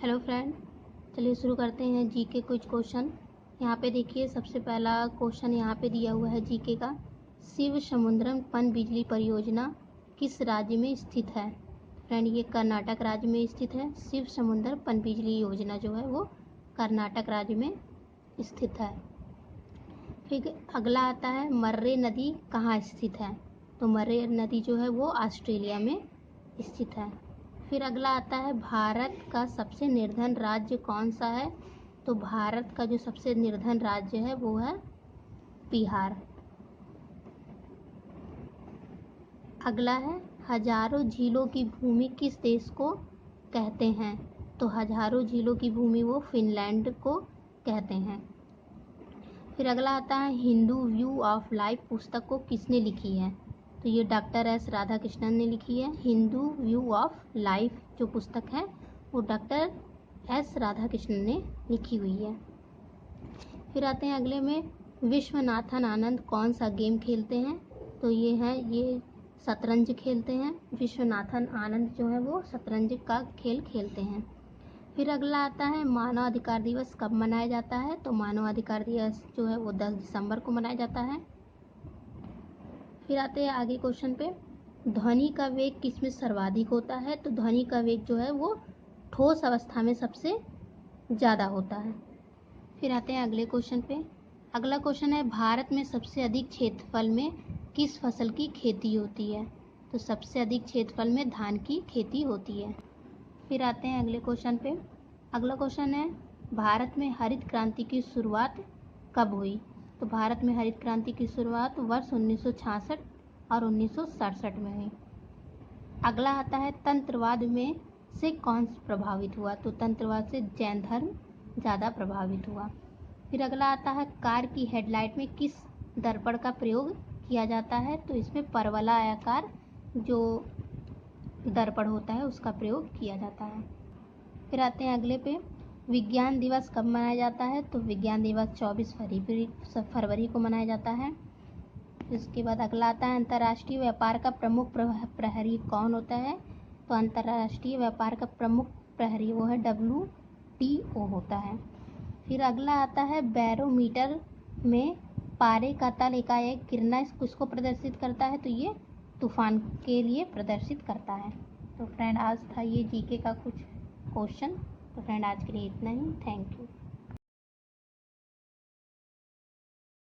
Hello friend, चलिए शुरू करते हैं जीके कुछ क्वेश्चन। यहाँ पे देखिए, सबसे पहला क्वेश्चन यहाँ पे दिया हुआ है जीके का। शिव समुद्रम पनबिजली परियोजना किस राज्य में स्थित है? फ्रेंड, ये कर्नाटक राज्य में स्थित है। शिव समुद्र पनबिजली योजना जो है वो कर्नाटक राज्य में स्थित है। फिर अगला आता है, मर्रे नदी कहाँ स्थित है? तो मर्रे नदी जो है वो ऑस्ट्रेलिया में स्थित है। फिर अगला आता है, भारत का सबसे निर्धन राज्य कौन सा है? तो भारत का जो सबसे निर्धन राज्य है वो है बिहार। अगला है, हजारों झीलों की भूमि किस देश को कहते हैं? तो हजारों झीलों की भूमि वो फिनलैंड को कहते हैं। फिर अगला आता है, हिंदू व्यू ऑफ लाइफ पुस्तक को किसने लिखी है? तो ये डॉक्टर एस राधाकृष्णन ने लिखी है। हिंदू व्यू ऑफ लाइफ जो पुस्तक है वो डॉक्टर एस राधाकृष्णन ने लिखी हुई है। फिर आते हैं अगले में, विश्वनाथन आनंद कौन सा गेम खेलते हैं? तो ये शतरंज खेलते हैं। विश्वनाथन आनंद जो है वो शतरंज का खेल खेलते हैं। फिर अगला आता है, मानव अधिकार दिवस कब मनाया जाता है? तो मानव अधिकार दिवस जो है वो 10 दिसंबर को मनाया जाता है। फिर आते हैं आगे क्वेश्चन पे, ध्वनि का वेग किसमें सर्वाधिक होता है? तो ध्वनि का वेग जो है वो ठोस अवस्था में सबसे ज़्यादा होता है। फिर आते हैं अगले क्वेश्चन पे। अगला क्वेश्चन है, भारत में सबसे अधिक क्षेत्रफल में किस फसल की खेती होती है? तो सबसे अधिक क्षेत्रफल में धान की खेती होती है। फिर आते हैं अगले क्वेश्चन पे। अगला क्वेश्चन है, भारत में हरित क्रांति की शुरुआत कब हुई? तो भारत में हरित क्रांति की शुरुआत वर्ष 1966 और 1967 में हुई। अगला आता है, तंत्रवाद में से कौन प्रभावित हुआ? तो तंत्रवाद से जैन धर्म ज़्यादा प्रभावित हुआ। फिर अगला आता है, कार की हेडलाइट में किस दर्पण का प्रयोग किया जाता है? तो इसमें परवलय आकार जो दर्पण होता है उसका प्रयोग किया जाता है। फिर आते हैं अगले पे, विज्ञान दिवस कब मनाया जाता है? तो विज्ञान दिवस 24 फरवरी को मनाया जाता है। इसके बाद अगला आता है, अंतर्राष्ट्रीय व्यापार का प्रमुख प्रहरी कौन होता है? तो अंतर्राष्ट्रीय व्यापार का प्रमुख प्रहरी वो है WTO होता है। फिर अगला आता है, बैरोमीटर में पारे का तल एकाएक गिरना किसको प्रदर्शित करता है? तो ये तूफान के लिए प्रदर्शित करता है। तो फ्रेंड, आज था ये जीके का कुछ क्वेश्चन। तो फ्रेंड, आज के लिए इतना ही। Thank you.